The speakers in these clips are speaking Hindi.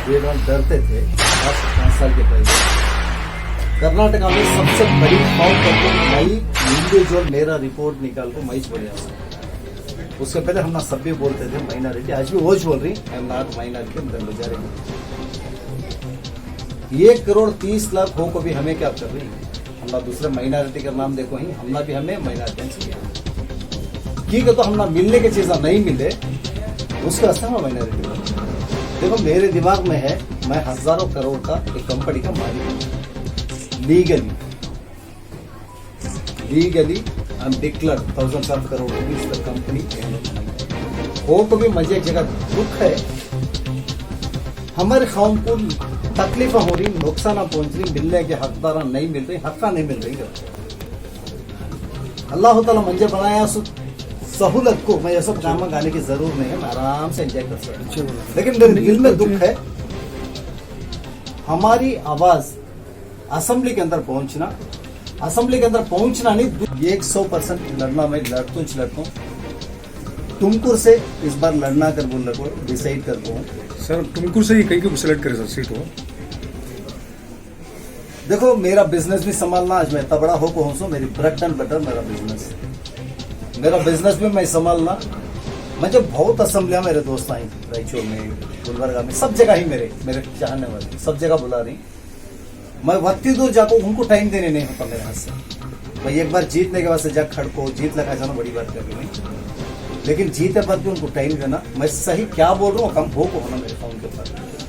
ये लोग डरते थे 5 साल के पहले। कर्नाटका में सबसे बड़ी फाउंड करके मई इंडिविजुअल मेरा रिपोर्ट निकाल को मई बोले। उसके पहले हम ना सब भी बोलते थे माइनॉरिटी, आज भी वो बोल रही आई एम नॉट माइनॉरिटी, हम डर जा रहे। 1,30,00,000 हो को भी हमें क्या कर रही, हमने दूसरे माइनॉरिटी का नाम देखो ही, हमने भी हमें माइनॉरिटी किया ठीक है। तो हमने मिलने की चीजें नहीं मिले उसका असर हम माइनॉरिटी। देखो मेरे दिमाग में है, मैं हजारों करोड़ का एक कंपनी का मालिक हूं। Legally I am declare thousands of crore rupees the company हो को भी मुझे एक जगह दुख है, हमारे कौम को तकलीफ हो रही, नुकसान पहुंच रही, मिलने के हकदार नहीं मिल रही, हक्का नहीं मिल रही। अल्लाह ताला मुझे बनाया सहूलत को, मैं ये सब ड्रामा गाने की जरूरत नहीं है, मैं आराम से एंजॉय कर सकता हूँ। लेकिन मेरे दिल में दुख है, हमारी आवाज असेंबली के अंदर पहुंचना, असेंबली के अंदर पहुंचना नहीं 100% लड़ना, मैं लड़ता हूँ तुमकुर से इस बार लड़ना कर बोल को डिसाइड करता हूँ। सर तुमकुर से ही कहीं को सिलेक्ट करे सर सीट हो। देखो मेरा बिजनेस भी संभालना, आज मैं इतना बड़ा हो पहुंचू, मेरी ब्रेड एंड बटर मेरा बिजनेस भी मैं संभालना। मुझे बहुत असेंबलियां मेरे दोस्त आई रायचूर में, गुलबर्गा में, सब जगह ही मेरे चाहने वाले सब जगह बुला रही। मैं वक्ती दूर जाको उनको टाइम देने नहीं होता मेरे हाथ से। भाई एक बार जीतने के बाद से जग खड़को जीत लगा जाना बड़ी बात कर रही नहीं, लेकिन जीते बाद भी उनको टाइम देना। मैं सही क्या बोल रहा हूँ, कम हो को होना मेरे फोन के ऊपर।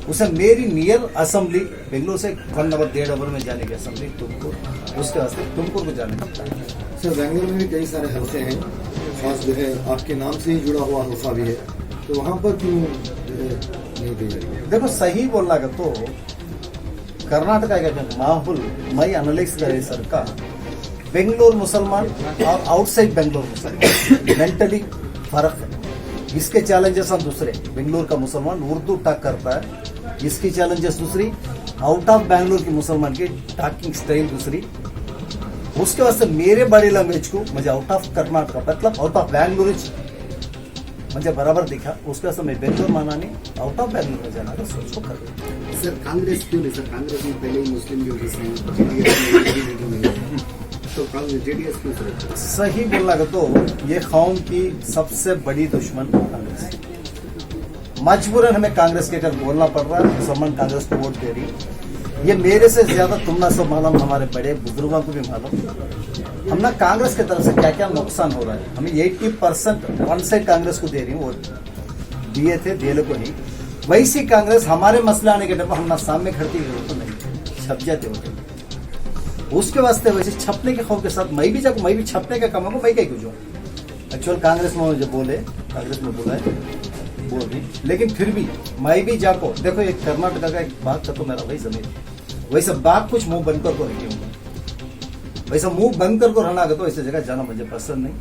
उसे मेरी नियर असेंबली बेंगलोर से 1 आवर 1.5 आवर में जाने की असेंबली तुमको, उसके वास्ते तुमको को जाने का। सर बेंगलोर में भी कई सारे हल्के हैं, खास जो है आपके नाम से ही जुड़ा हुआ हल्का भी है, तो वहाँ पर क्यों नहीं दे रही? देखो सही बोलना का तो कर्नाटका का माहौल मैं एनालिस करे सर का, बेंगलोर मुसलमान और आउटसाइड बेंगलोर मुसलमान मेंटली फर्क है। इसके चैलेंजेस हम दूसरे, बेंगलोर का मुसलमान उर्दू टॉक करता है, इसकी चैलेंजेस दूसरी, आउट ऑफ बेंगलोर की मुसलमान की टॉकिंग स्टाइल दूसरी। उसके वास्ते मेरे बॉडी लैंग्वेज को मुझे आउट ऑफ कर्नाटका मतलब आउट ऑफ बेंगलोर मुझे बराबर दिखा, उसके वास्ते मैं बेंगलोर माना नहीं, आउट ऑफ बेंगलोर में जाना सोच को कर। सर कांग्रेस क्यों नहीं? सर कांग्रेस में पहले ही मुस्लिम लीडर्स हैं, तो जेडीएस क्यों? सही बोलना का तो ये कौम की सबसे बड़ी दुश्मन कांग्रेस, मजबूरन हमें कांग्रेस के कर बोलना पड़ रहा है, मुसलमान कांग्रेस को वोट दे रही। ये मेरे से ज्यादा तुम ना सब मालूम, हमारे बड़े बुजुर्गों को भी मालूम हम ना कांग्रेस की तरफ से क्या क्या नुकसान हो रहा है। हमें 80% वन साइड कांग्रेस को दे रही हूँ, वोट दिए थे दिए को नहीं। वैसी कांग्रेस हमारे मसले आने के टाइम हम ना सामने खड़ती तो नहीं छप जाते होते, उसके वास्ते वैसे छपने के खौफ के साथ मैं भी छपने का कमाऊंगा, मैं क्या कुछ एक्चुअल कांग्रेस में मुझे बोले, कांग्रेस में बोला है बोल रही, लेकिन फिर भी मैं भी जाको देखो एक कर्नाटका का एक बात का तो मेरा वही जमीन, वैसे बात कुछ मुंह बंद कर को रखी हूँ, वैसा मुंह बंद कर को रहना तो ऐसी जगह जाना मुझे पसंद नहीं।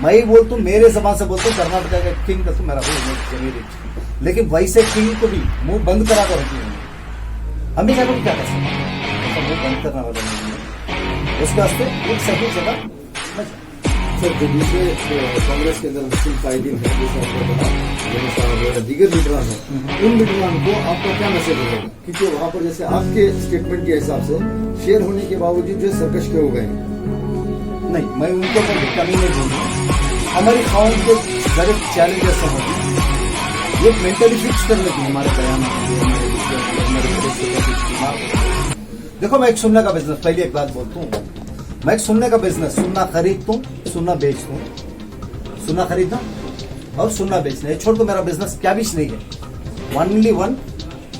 मैं ही बोलता हूँ, मेरे जबान से बोलता हूँ कर्नाटका का किंग का तो मेरा वही जमीन, लेकिन वैसे किंग को भी मुंह बंद करा कर रखी हूँ। हम भी क्या कर सकते हैं, मुंह बंद करना वाला नहीं है, उसके वास्ते एक सही जगह। सर जो दूसरे कांग्रेस के अंदर मुस्लिम कायदीन है, जैसे आपने बताया दीगर लीडरान है, उन लीडरान को आपका क्या मैसेज रहेगा? क्योंकि वहाँ पर जैसे आपके स्टेटमेंट के हिसाब से शेयर होने के बावजूद जो सर्कस के हो गए नहीं, मैं उनको कमी नहीं बोलूँ। हमारी कौम के बड़े चैलेंजेस समझ ये मेंटली फिक्स करने की हमारे बयान। देखो मैं एक सुनने का बिजनेस, पहले एक बात बोलता हूँ, मैं एक सुनने का बिजनेस, सुनना खरीदता हूँ, सुनना बेचता हूँ, सुनना खरीदना और सुनना बेचना, ये छोड़ तो मेरा बिजनेस क्या भी नहीं है। ओनली वन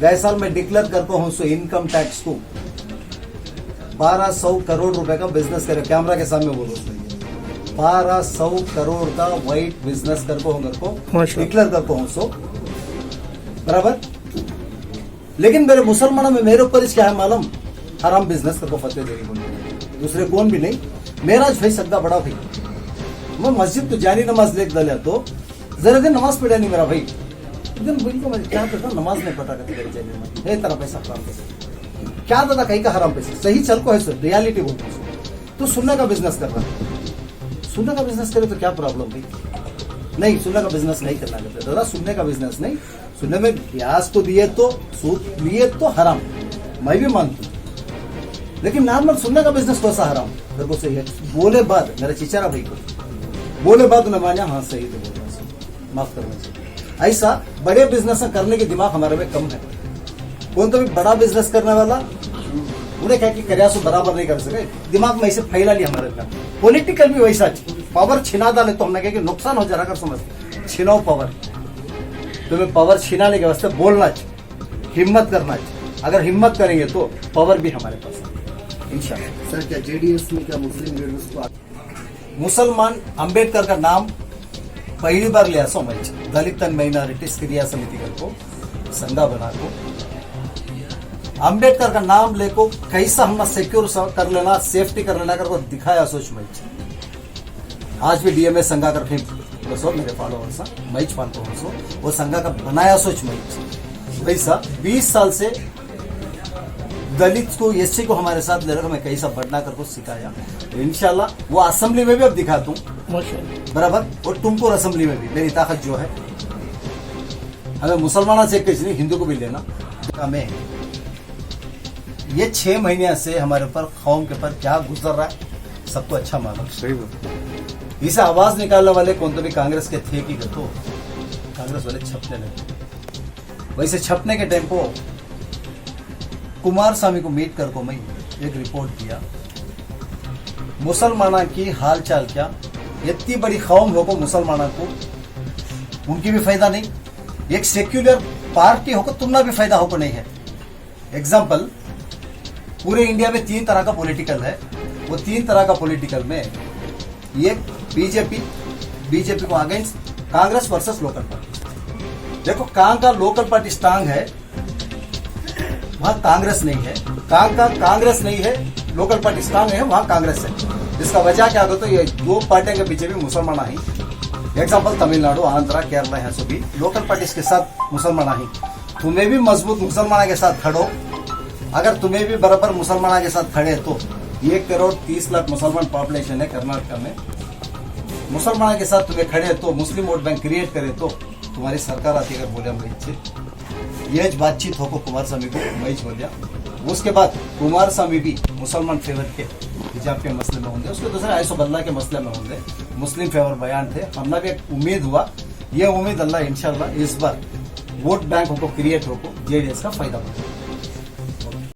गए साल मैं डिक्लेयर करता हूँ सो इनकम टैक्स को 1200 करोड़ रुपए का बिजनेस करे, कैमरा के सामने बोलो, 1200 करोड़ का वाइट बिजनेस करको डिक्लेयर करको हूँ सो बराबर। लेकिन मेरे मुसलमानों में मेरे ऊपर क्या है मालूम, हराम बिजनेस करको फतेह देगी बोले, दूसरे कौन भी नहीं। मेरा भाई सद्दा बड़ा भाई, मैं मस्जिद तो जानी नमाज देख डालिया तो जरा दिन नमाज पढ़ा नहीं मेरा भाई, बिल्कुल मैं क्या करता नमाज नहीं पढ़ा करती है, तेरा पैसा हराम पैसा क्या दादा कहीं का हराम पैसा, सही चल को है सर रियलिटी बोलते हैं। तो सुनने का बिजनेस कर रहा है, सुनने का बिजनेस करे तो क्या प्रॉब्लम भाई? नहीं, सुनने का बिजनेस नहीं करना चाहते दादा, सुनने का बिजनेस नहीं, सुनने में ब्याज तो दिए तो सूद लिए तो हराम, मैं भी मानती हूँ, लेकिन नॉर्मल सुनने का बिजनेस कौन सा हराम? मेरे को सही है बोले बाद मेरा चिचारा भाई को बोले बाद उन्हें माना हाँ सही तो बोल रहा, माफ करना चाहिए। ऐसा बड़े बिजनेस करने की दिमाग हमारे में कम है। कौन तो भी बड़ा बिजनेस करने वाला उन्हें क्या कि कर्यासो बराबर नहीं कर सके, दिमाग में ऐसे फैला लिया हमारे का। पॉलिटिकल भी वैसा पावर छिना डाले तो हमने कहा कि नुकसान हो जरा कर समझते, छिनाओ पावर, तुम्हें पावर छिनाने के वास्ते बोलना चाहिए, हिम्मत करना चाहिए। अगर हिम्मत करेंगे तो पावर भी हमारे पास है इंशाल्लाह। सर क्या जेडीएस में क्या मुस्लिम लीडर्स को मुसलमान अंबेडकर का नाम पहली बार लिया समझ, दलित एंड माइनॉरिटीज क्रिया समिति को संघा बना को अंबेडकर का नाम लेको कैसा हम सिक्योर कर लेना, सेफ्टी कर लेना कर दिखाया सोच मैच। आज भी डीएमए संघा कर मेरे फॉलोअर्स मैच पालते हो वो संघा का बनाया सोच मैच। वैसा 20 साल से दलित को एससी को हमारे साथ ले रखा, मैं कैसा बढ़ना कर सिखाया। इंशाल्लाह वो असेंबली में भी अब दिखा दूं बराबर, और तुमको असेंबली में भी मेरी ताकत जो है, हमें मुसलमाना से कुछ नहीं, हिंदू को भी लेना हमें। ये 6 महीने से हमारे ऊपर कौम के ऊपर क्या गुजर रहा है सबको अच्छा मालूम। सही बात। इसे आवाज निकालने वाले कौन तो भी कांग्रेस के थे कि तो कांग्रेस वाले छपने लगे। वैसे छपने के टाइम को कुमार स्वामी को मीट कर को मैं एक रिपोर्ट दिया, मुसलमाना की हाल चाल क्या, इतनी बड़ी कौम हो को मुसलमाना को उनकी भी फायदा नहीं, एक सेक्युलर पार्टी होकर तुमना भी फायदा होकर नहीं है। एग्जाम्पल, पूरे इंडिया में 3 तरह का पॉलिटिकल है, वो 3 तरह का पॉलिटिकल में एक बीजेपी को against Congress versus local party. देखो कहां का लोकल पार्टी स्ट्रांग है वहां कांग्रेस नहीं है, कहां का कांग्रेस नहीं है लोकल पार्टी स्ट्रांग है वहां कांग्रेस है। इसका वजह क्या होता है, ये 2 पार्टियों के पीछे भी मुसलमान आई। एग्जाम्पल तमिलनाडु, आंध्रा, केरला है सभी लोकल पार्टी के साथ मुसलमान आई। तुम्हें भी मजबूत मुसलमाना के साथ खड़ो, अगर तुम्हें भी बराबर मुसलमाना के साथ खड़े तो 1 करोड़ 30 लाख मुसलमान पॉपुलेशन है कर्नाटक में, मुसलमाना के साथ तुम्हें खड़े तो मुस्लिम वोट बैंक क्रिएट करे तो तुम्हारी सरकार आती अगर बोले मैं ये बातचीत हो को कुमार स्वामी को मैं बोलिया। उसके बाद कुमार स्वामी भी मुसलमान फेवर के हिजाब के मसले में होंगे, उसके दूसरे आयसो बल्ला के मसले में होंगे, मुस्लिम फेवर बयान थे। हमने भी एक उम्मीद हुआ, ये उम्मीद अल्लाह इंशाल्लाह इस बार वोट बैंक को क्रिएट हो को जेडीएस का फायदा होगा।